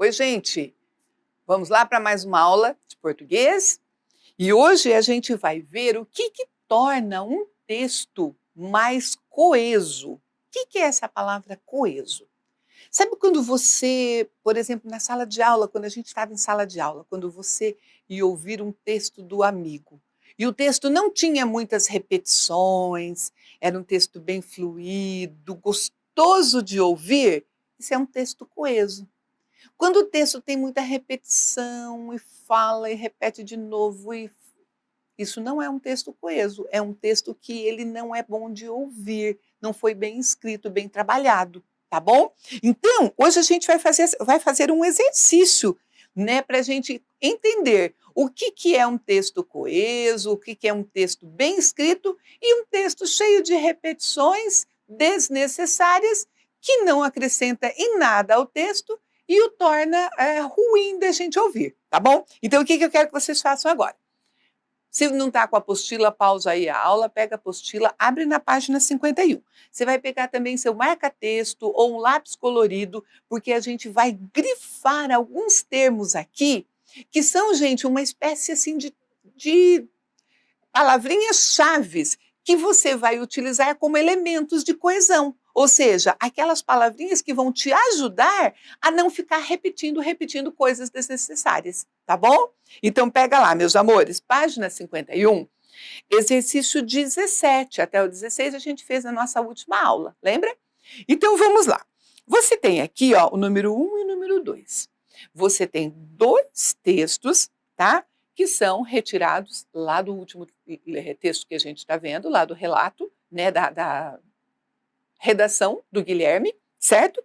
Oi, gente! Vamos lá para mais uma aula de português? E hoje a gente vai ver o que torna um texto mais coeso. O que é essa palavra coeso? Sabe quando você, por exemplo, na sala de aula, quando a gente estava em sala de aula, quando você ia ouvir um texto do amigo, e o texto não tinha muitas repetições, era um texto bem fluido, gostoso de ouvir, isso é um texto coeso. Quando o texto tem muita repetição e fala e repete de novo, isso não é um texto coeso, é um texto que ele não é bom de ouvir, não foi bem escrito, bem trabalhado, tá bom? Então, hoje a gente vai fazer um exercício, né, para a gente entender o que é um texto coeso, o que é um texto bem escrito e um texto cheio de repetições desnecessárias que não acrescenta em nada ao texto e o torna ruim da gente ouvir, tá bom? Então, o que eu quero que vocês façam agora? Se não está com a apostila, pausa aí a aula, pega a apostila, abre na página 51. Você vai pegar também seu marca-texto ou um lápis colorido, porque a gente vai grifar alguns termos aqui, que são, gente, uma espécie assim de palavrinhas-chaves que você vai utilizar como elementos de coesão. Ou seja, aquelas palavrinhas que vão te ajudar a não ficar repetindo coisas desnecessárias, tá bom? Então pega lá, meus amores, página 51, exercício 17, até o 16 a gente fez na nossa última aula, lembra? Então vamos lá. Você tem aqui, ó, o número 1 e o número 2. Você tem dois textos, tá? Que são retirados lá do último texto que a gente está vendo, lá do relato, né, da redação do Guilherme, certo?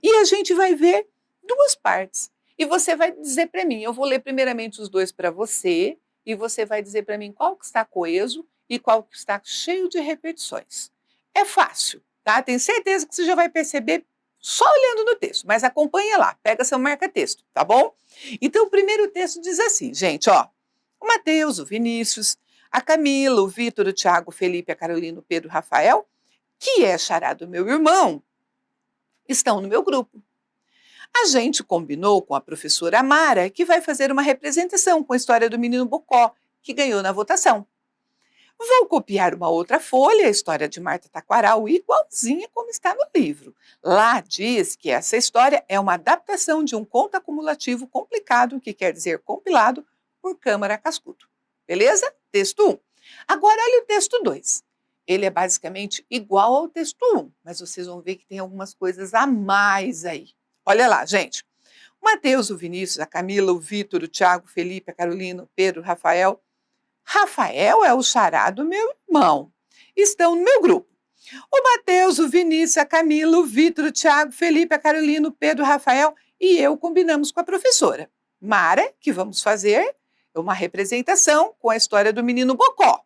E a gente vai ver duas partes. E você vai dizer para mim, eu vou ler primeiramente os dois para você, e você vai dizer para mim qual que está coeso e qual que está cheio de repetições. É fácil, tá? Tenho certeza que você já vai perceber só olhando no texto, mas acompanha lá, pega seu marca-texto, tá bom? Então o primeiro texto diz assim, gente, ó, o Mateus, o Vinícius, a Camila, o Vitor, o Tiago, o Felipe, a Carolina, o Pedro, o Rafael, que é xará do meu irmão, estão no meu grupo. A gente combinou com a professora Amara que vai fazer uma representação com a história do menino Bocó, que ganhou na votação. Vou copiar uma outra folha, a história de Marta Taquaral, igualzinha como está no livro. Lá diz que essa história é uma adaptação de um conto acumulativo complicado, que quer dizer compilado, por Câmara Cascudo. Beleza? Texto 1. Agora olha o texto 2. Ele é basicamente igual ao texto 1, mas vocês vão ver que tem algumas coisas a mais aí. Olha lá, gente. O Mateus, o Vinícius, a Camila, o Vitor, o Tiago, o Felipe, a Carolina, o Pedro, o Rafael. Rafael é o xará do meu irmão. Estão no meu grupo. O Mateus, o Vinícius, a Camila, o Vitor, o Tiago, o Felipe, a Carolina, o Pedro, o Rafael e eu combinamos com a professora Mara que vamos fazer uma representação com a história do menino Bocó.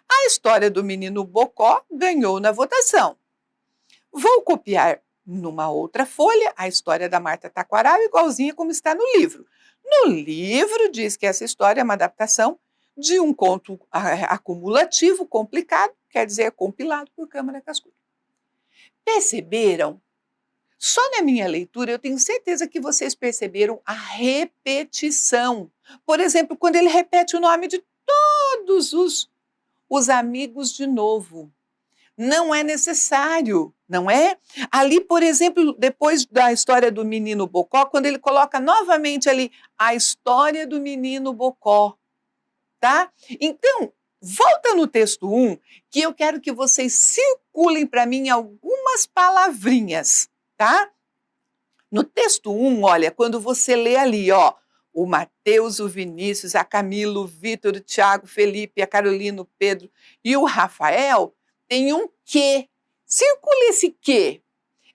A história do menino Bocó ganhou na votação. Vou copiar numa outra folha a história da Marta Taquaral, igualzinha como está no livro. No livro diz que essa história é uma adaptação de um conto acumulativo, complicado, quer dizer, compilado por Câmara Cascudo. Perceberam? Só na minha leitura eu tenho certeza que vocês perceberam a repetição. Por exemplo, quando ele repete o nome de todos os amigos de novo. Não é necessário, não é? Ali, por exemplo, depois da história do menino Bocó, quando ele coloca novamente ali a história do menino Bocó, tá? Então, volta no texto 1, que eu quero que vocês circulem para mim algumas palavrinhas, tá? No texto 1, olha, quando você lê ali, ó, o Mateus, o Vinícius, a Camila, o Vitor, o Tiago, o Felipe, a Carolina, o Pedro e o Rafael, tem um que. Circula esse que.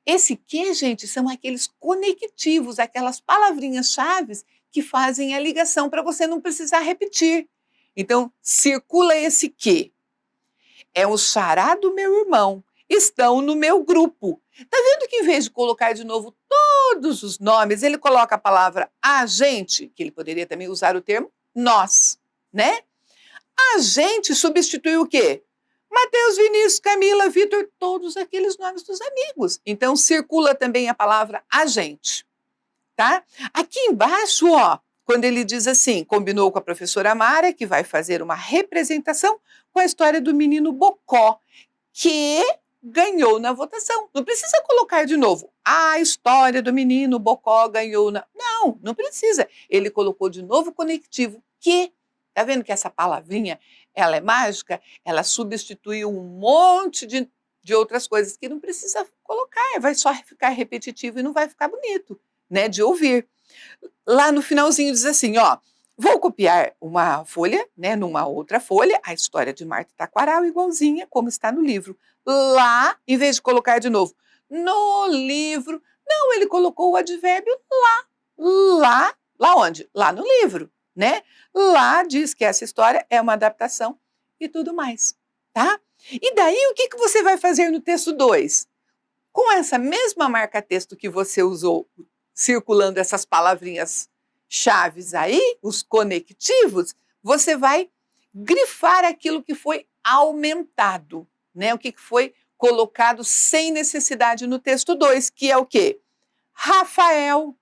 Esse que, gente, são aqueles conectivos, aquelas palavrinhas-chave que fazem a ligação para você não precisar repetir. Então, circula esse que. É o xará do meu irmão. Estão no meu grupo. Tá vendo que em vez de colocar de novo todos os nomes, ele coloca a palavra a gente, que ele poderia também usar o termo nós, né? A gente substitui o quê? Mateus, Vinícius, Camila, Vitor, todos aqueles nomes dos amigos. Então, circula também a palavra a gente. tá? Aqui embaixo, ó, quando ele diz assim, combinou com a professora Mara que vai fazer uma representação com a história do menino Bocó, que ganhou na votação. Não precisa colocar de novo, a história do menino Bocó ganhou na... Não, não precisa. Ele colocou de novo o conectivo, que... Tá vendo que essa palavrinha, ela é mágica? Ela substitui um monte de outras coisas que não precisa colocar, vai só ficar repetitivo e não vai ficar bonito, né, de ouvir. Lá no finalzinho diz assim, ó, vou copiar uma folha, né, numa outra folha, a história de Marta Taquaral igualzinha como está no livro. Lá, em vez de colocar de novo, no livro, não, ele colocou o advérbio lá onde? Lá no livro, né? Lá diz que essa história é uma adaptação e tudo mais, tá? E daí o que você vai fazer no texto 2? Com essa mesma marca-texto que você usou, circulando essas palavrinhas chaves aí, os conectivos, você vai grifar aquilo que foi aumentado, né? O que foi colocado sem necessidade no texto 2, que é o quê? Rafael.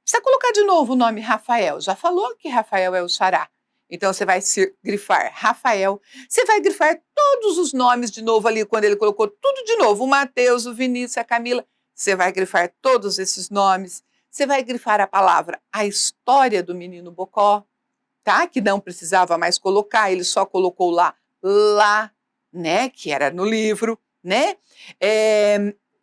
Precisa colocar de novo o nome Rafael. Já falou que Rafael é o xará. Então, você vai grifar Rafael. Você vai grifar todos os nomes de novo ali, quando ele colocou tudo de novo. O Mateus, o Vinícius, a Camila. Você vai grifar todos esses nomes. Você vai grifar a palavra, a história do menino Bocó, tá? Que não precisava mais colocar, ele só colocou lá, né? Que era no livro, né?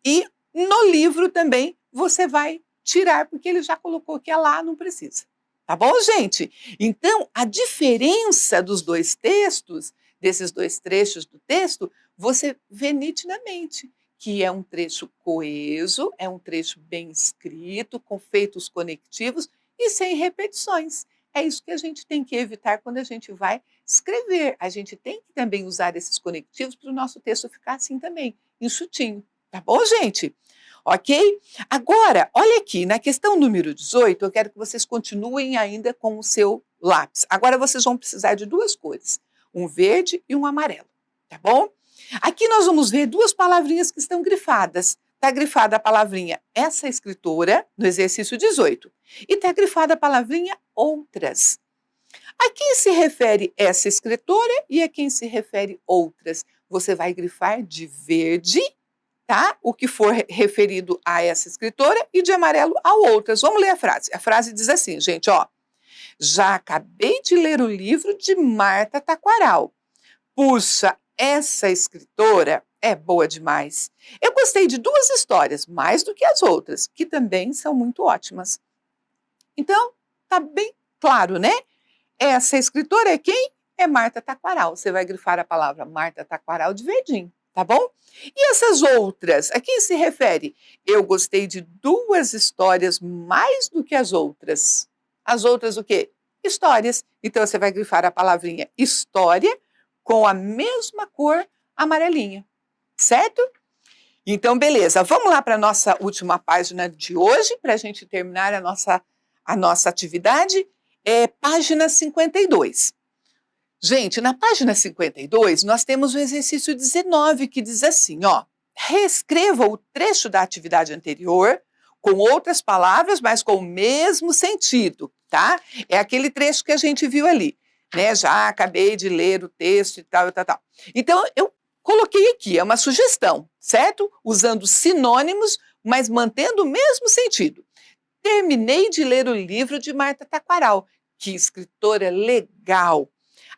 E no livro também você vai tirar, porque ele já colocou que é lá, não precisa. Tá bom, gente? Então, a diferença dos dois textos, desses dois trechos do texto, você vê nitidamente que é um trecho coeso, é um trecho bem escrito, com feitos conectivos e sem repetições. É isso que a gente tem que evitar quando a gente vai escrever. A gente tem que também usar esses conectivos para o nosso texto ficar assim também, enxutinho. Tá bom, gente? Ok? Agora, olha aqui, na questão número 18, eu quero que vocês continuem ainda com o seu lápis. Agora vocês vão precisar de duas cores, um verde e um amarelo, tá bom? Aqui nós vamos ver duas palavrinhas que estão grifadas. Está grifada a palavrinha essa escritora, no exercício 18, e está grifada a palavrinha outras. A quem se refere essa escritora e a quem se refere outras? Você vai grifar de verde, tá? O que for referido a essa escritora, e de amarelo a outras. Vamos ler a frase. A frase diz assim, gente, ó. Já acabei de ler o livro de Marta Taquaral. Puxa, essa escritora é boa demais. Eu gostei de duas histórias, mais do que as outras, que também são muito ótimas. Então, tá bem claro, né? Essa escritora é quem? É Marta Taquaral. Você vai grifar a palavra Marta Taquaral de verdinho. Tá bom? E essas outras, a quem se refere? Eu gostei de duas histórias mais do que as outras. As outras o quê? Histórias. Então, você vai grifar a palavrinha história com a mesma cor amarelinha. Certo? Então, beleza. Vamos lá para a nossa última página de hoje, para a gente terminar a nossa atividade. É página 52. Gente, na página 52, nós temos o exercício 19, que diz assim, ó, reescreva o trecho da atividade anterior com outras palavras, mas com o mesmo sentido, tá? É aquele trecho que a gente viu ali, né? Já acabei de ler o texto e tal, tal, tal. Então, eu coloquei aqui, é uma sugestão, certo? Usando sinônimos, mas mantendo o mesmo sentido. Terminei de ler o livro de Marta Taquaral. Que escritora legal!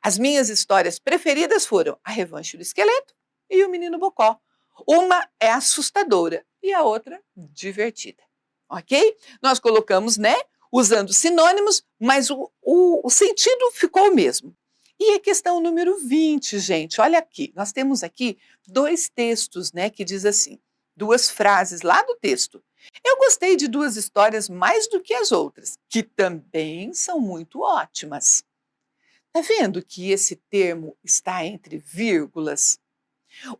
As minhas histórias preferidas foram A Revanche do Esqueleto e O Menino Bocó. Uma é assustadora e a outra divertida. Ok? Nós colocamos, né? Usando sinônimos, mas o sentido ficou o mesmo. E a questão número 20, gente, olha aqui. Nós temos aqui dois textos, né? Que diz assim, duas frases lá do texto. Eu gostei de duas histórias mais do que as outras, que também são muito ótimas. Está vendo que esse termo está entre vírgulas?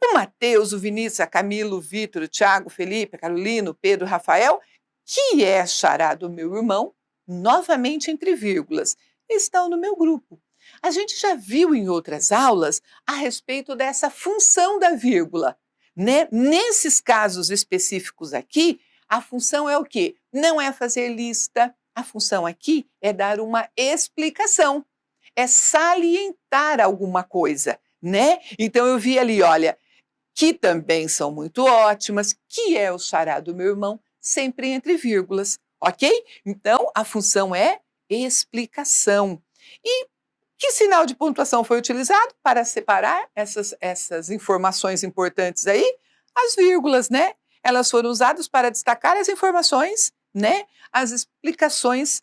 O Mateus, o Vinícius, a Camila, o Vitor, o Tiago, o Felipe, a Carolina, o Pedro, o Rafael, que é xará do meu irmão, novamente entre vírgulas, estão no meu grupo. A gente já viu em outras aulas a respeito dessa função da vírgula, né? Nesses casos específicos aqui, a função é o quê? não é fazer lista. A função aqui é dar uma explicação, é salientar alguma coisa, né? Então eu vi ali, olha, que também são muito ótimas, que é o xará do meu irmão, sempre entre vírgulas, ok? Então a função é explicação. E que sinal de pontuação foi utilizado para separar essas informações importantes aí? As vírgulas, né? Elas foram usadas para destacar as informações, né? As explicações,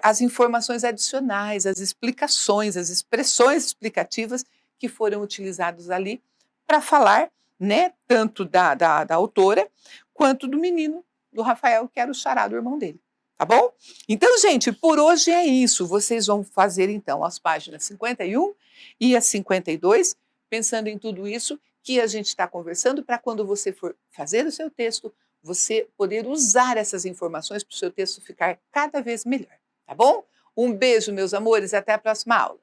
as informações adicionais, as explicações, as expressões explicativas que foram utilizadas ali para falar, né? Tanto da autora quanto do menino, do Rafael, que era o xará do irmão dele. Tá bom? Então, gente, por hoje é isso. Vocês vão fazer, então, as páginas 51 e as 52, pensando em tudo isso que a gente está conversando, para quando você for fazer o seu texto, você poder usar essas informações para o seu texto ficar cada vez melhor. Tá bom? Um beijo, meus amores, até a próxima aula.